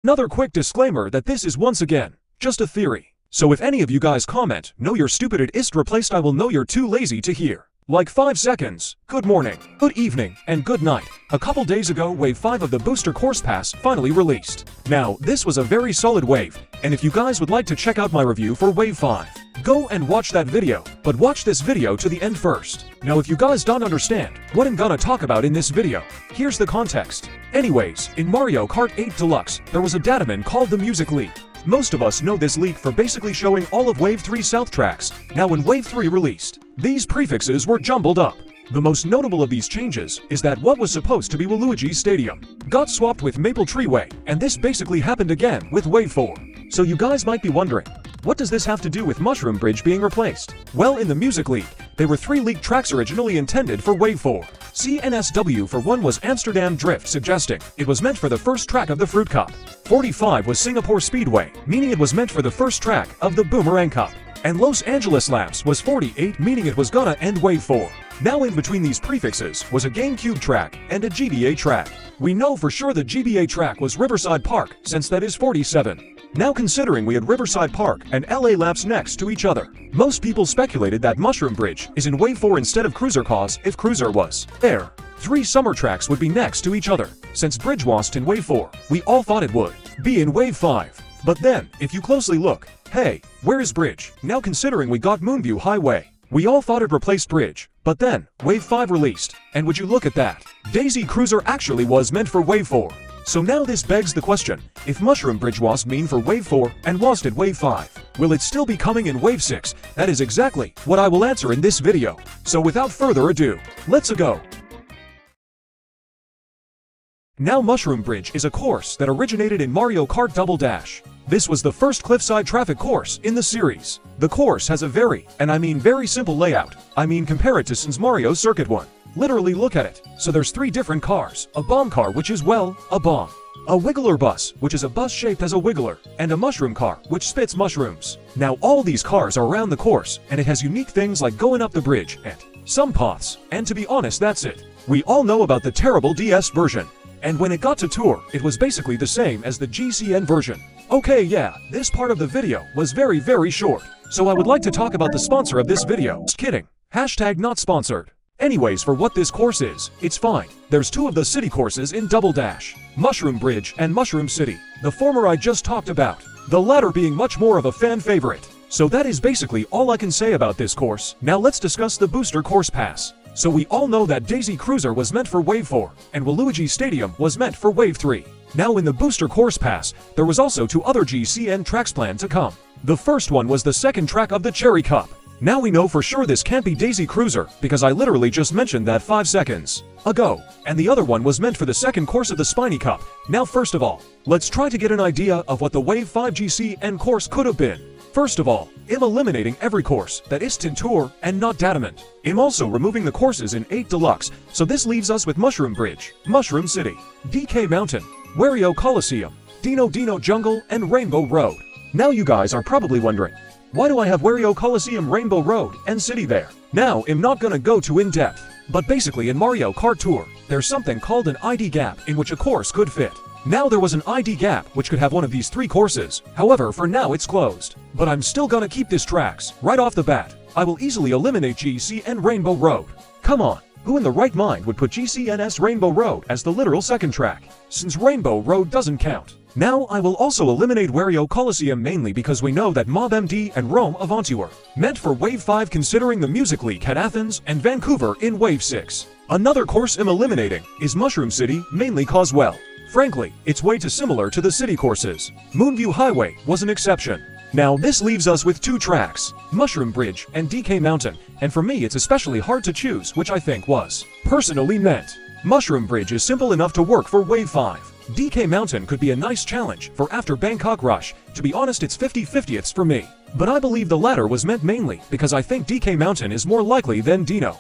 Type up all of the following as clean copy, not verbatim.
Another quick disclaimer that this is once again just a theory. So if any of you guys comment, "No, you're stupid, it ist replaced," I will know you're too lazy to hear. Like 5 seconds. Good morning, good evening, and good night. A couple days ago, Wave 5 of the Booster Course Pass finally released. Now, this was a very solid wave, and if you guys would like to check out my review for Wave 5, go and watch that video, but watch this video to the end first. Now if you guys don't understand what I'm gonna talk about in this video, here's the context. Anyways, in Mario Kart 8 Deluxe, there was a datamin called the Music Leak. Most of us know this leak for basically showing all of Wave 3 South tracks. Now when Wave 3 released, these prefixes were jumbled up. The most notable of these changes is that what was supposed to be Waluigi Stadium got swapped with Maple Tree Way, and this basically happened again with Wave 4. So you guys might be wondering, what does this have to do with Mushroom Bridge being replaced? Well, in the Music Leak, there were 3 leaked tracks originally intended for Wave 4. CNSW for 1 was Amsterdam Drift, suggesting it was meant for the first track of the Fruit Cup. 45 was Singapore Speedway, meaning it was meant for the first track of the Boomerang Cup. And Los Angeles Laps was 48, meaning it was gonna end Wave 4. Now in between these prefixes was a GameCube track and a GBA track. We know for sure the GBA track was Riverside Park, since that is 47. Now considering we had Riverside Park and LA Laps next to each other, most people speculated that Mushroom Bridge is in Wave 4 instead of Cruiser, cause if Cruiser was there, 3 summer tracks would be next to each other. Since Bridge was in Wave 4, we all thought it would be in Wave 5. But then, if you closely look, hey, where is Bridge? Now considering we got Moonview Highway, we all thought it replaced Bridge. But then, Wave 5 released, and would you look at that, Daisy Cruiser actually was meant for Wave 4. So now this begs the question, if Mushroom Bridge was mean for Wave 4 and was at Wave 5, will it still be coming in Wave 6? That is exactly what I will answer in this video. So without further ado, let's go. Now Mushroom Bridge is a course that originated in Mario Kart Double Dash. This was the first cliffside traffic course in the series. The course has a very, and I mean very simple layout. I mean compare it to since Mario Circuit 1. Literally look at it. So there's 3 different cars. A bomb car, which is, well, a bomb. A wiggler bus, which is a bus shaped as a wiggler. And a mushroom car, which spits mushrooms. Now all these cars are around the course, and it has unique things like going up the bridge, and some paths. And to be honest, that's it. We all know about the terrible DS version. And when it got to Tour, it was basically the same as the GCN version. Okay, yeah, this part of the video was very short. So I would like to talk about the sponsor of this video. Just kidding. Hashtag not sponsored. Anyways, for what this course is, it's fine. There's 2 of the city courses in Double Dash, Mushroom Bridge and Mushroom City. The former I just talked about, the latter being much more of a fan favorite. So that is basically all I can say about this course. Now let's discuss the Booster Course Pass. So we all know that Daisy Cruiser was meant for Wave 4, and Waluigi Stadium was meant for Wave 3. Now in the Booster Course Pass, there was also 2 other GCN tracks planned to come. The first one was the second track of the Cherry Cup. Now we know for sure this can't be Daisy Cruiser, because I literally just mentioned that 5 seconds ago. And the other one was meant for the second course of the Spiny Cup. Now first of all, let's try to get an idea of what the Wave 5 GCN course could have been. First of all, I'm eliminating every course that is in Tour and not Datamining. I'm also removing the courses in 8 Deluxe, so this leaves us with Mushroom Bridge, Mushroom City, DK Mountain, Wario Coliseum, Dino Jungle, and Rainbow Road. Now you guys are probably wondering, why do I have Wario Coliseum, Rainbow Road, and City there? Now, I'm not gonna go too in-depth, but basically in Mario Kart Tour, there's something called an ID gap in which a course could fit. Now there was an ID gap which could have one of these 3 courses, however for now it's closed. But I'm still gonna keep this tracks. Right off the bat, I will easily eliminate GCN Rainbow Road. Come on, who in the right mind would put GCNS Rainbow Road as the literal second track, since Rainbow Road doesn't count? Now I will also eliminate Wario Coliseum mainly because we know that MobMD and Rome Avanti were meant for Wave 5 considering the Music Leak had Athens and Vancouver in Wave 6. Another course I'm eliminating is Mushroom City mainly cause, well, frankly, it's way too similar to the city courses. Moonview Highway was an exception. Now this leaves us with 2 tracks, Mushroom Bridge and DK Mountain, and for me it's especially hard to choose which I think was personally meant. Mushroom Bridge is simple enough to work for Wave 5. DK Mountain could be a nice challenge for after Bangkok Rush. To be honest, it's 50-50ths for me. But I believe the latter was meant mainly because I think DK Mountain is more likely than Dino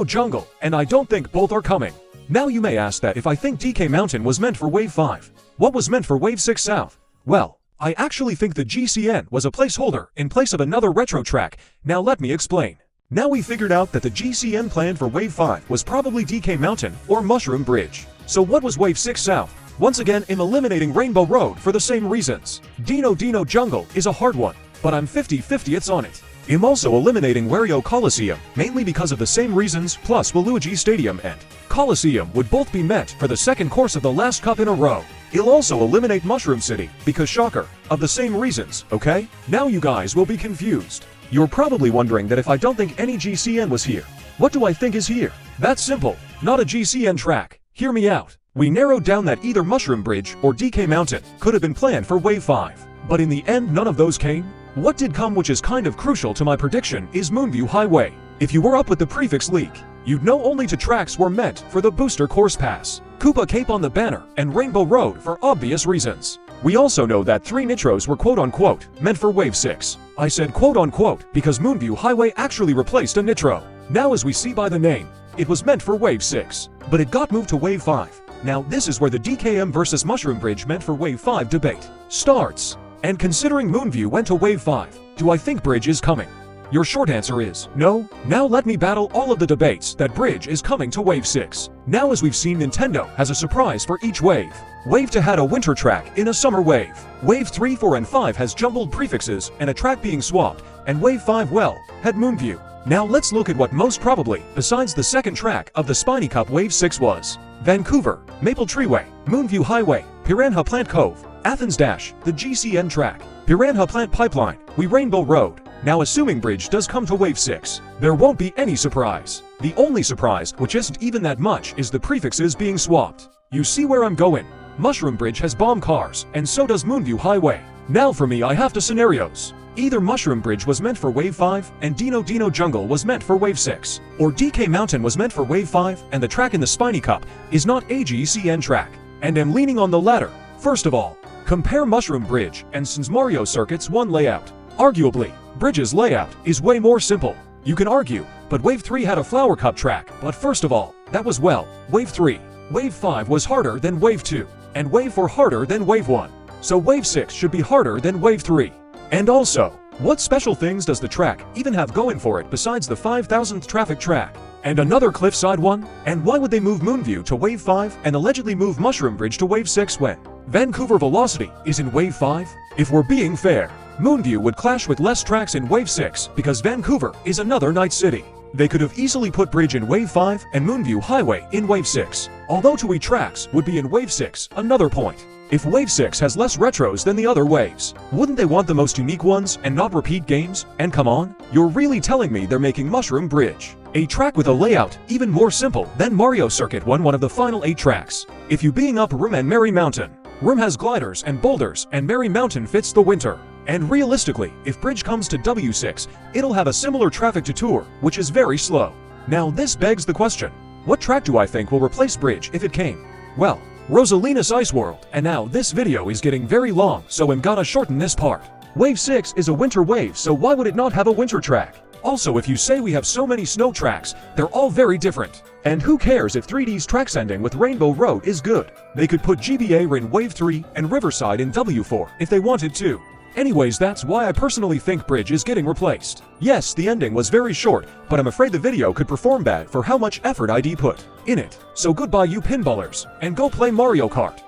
Jungle, and I don't think both are coming. Now you may ask that if I think DK Mountain was meant for Wave 5, what was meant for Wave 6 South? Well, I actually think the GCN was a placeholder in place of another retro track. Now let me explain. Now we figured out that the GCN planned for Wave 5 was probably DK Mountain or Mushroom Bridge. So what was Wave 6 South? Once again, I'm eliminating Rainbow Road for the same reasons. Dino Jungle is a hard one, but I'm 50-50 on it. I'm also eliminating Wario Coliseum, mainly because of the same reasons, plus Waluigi Stadium and Coliseum would both be met for the second course of the last cup in a row. I'll also eliminate Mushroom City, because shocker, of the same reasons, okay? Now you guys will be confused. You're probably wondering that if I don't think any GCN was here, what do I think is here? That's simple, not a GCN track. Hear me out. We narrowed down that either Mushroom Bridge or DK Mountain could have been planned for Wave 5, but in the end none of those came. What did come, which is kind of crucial to my prediction, is Moonview Highway. If you were up with the prefix leak, you'd know only two tracks were meant for the booster course pass. Koopa Cape on the banner, and Rainbow Road for obvious reasons. We also know that 3 nitros were quote-unquote meant for Wave 6. I said quote-unquote because Moonview Highway actually replaced a nitro. Now as we see by the name, it was meant for Wave 6, but it got moved to Wave 5. Now this is where the DKM versus Mushroom Bridge meant for Wave 5 debate starts. And considering Moonview went to Wave 5, do I think Bridge is coming? Your short answer is no. Now let me battle all of the debates that Bridge is coming to Wave 6. Now as we've seen, Nintendo has a surprise for each wave. Wave 2 had a winter track in a summer wave. Wave 3, 4, and 5 has jumbled prefixes and a track being swapped, and Wave 5, well, had Moonview. Now let's look at what most probably, besides the second track of the Spiny Cup Wave 6 was. Vancouver, Maple Treeway, Moonview Highway, Piranha Plant Cove, Athens Dash, the GCN track, Piranha Plant Pipeline, Rainbow Road. Now assuming Bridge does come to Wave 6, there won't be any surprise. The only surprise, which isn't even that much, is the prefixes being swapped. You see where I'm going? Mushroom Bridge has bomb cars, and so does Moonview Highway. Now for me, I have two scenarios. Either Mushroom Bridge was meant for Wave 5, and Dino Jungle was meant for Wave 6. Or DK Mountain was meant for Wave 5, and the track in the Spiny Cup is not a GCN track. And I'm leaning on the latter. First of all, compare Mushroom Bridge and since Mario Circuit's one layout. Arguably, Bridge's layout is way more simple. You can argue, but Wave 3 had a Flower Cup track, but first of all, that was Wave 3. Wave 5 was harder than Wave 2, and Wave 4 harder than Wave 1. So Wave 6 should be harder than Wave 3. And also, what special things does the track even have going for it besides the 5,000th traffic track? And another cliffside one? And why would they move Moonview to Wave 5 and allegedly move Mushroom Bridge to Wave 6 when Vancouver Velocity is in Wave 5? If we're being fair, Moonview would clash with less tracks in Wave 6 because Vancouver is another night city. They could have easily put Bridge in Wave 5 and Moonview Highway in Wave 6, although 2 tracks would be in Wave 6, another point. If Wave 6 has less retros than the other waves, wouldn't they want the most unique ones and not repeat games? And come on, you're really telling me they're making Mushroom Bridge a track with a layout even more simple than Mario Circuit one of the final 8 tracks? If you being up Room and Merry Mountain, Room has gliders and boulders and Merry Mountain fits the winter. And realistically, if Bridge comes to W6, it'll have a similar traffic to Tour, which is very slow. Now this begs the question, what track do I think will replace Bridge if it came? Well, Rosalina's Ice World. And now this video is getting very long, so I'm gonna shorten this part. Wave 6 is a winter wave, so why would it not have a winter track? Also, if you say we have so many snow tracks, they're all very different. And who cares if 3D's tracks ending with Rainbow Road is good? They could put GBA in Wave 3 and Riverside in W4 if they wanted to. Anyways, that's why I personally think Bridge is getting replaced. Yes, the ending was very short, but I'm afraid the video could perform bad for how much effort I'd put in it. So goodbye you pinballers, and go play Mario Kart.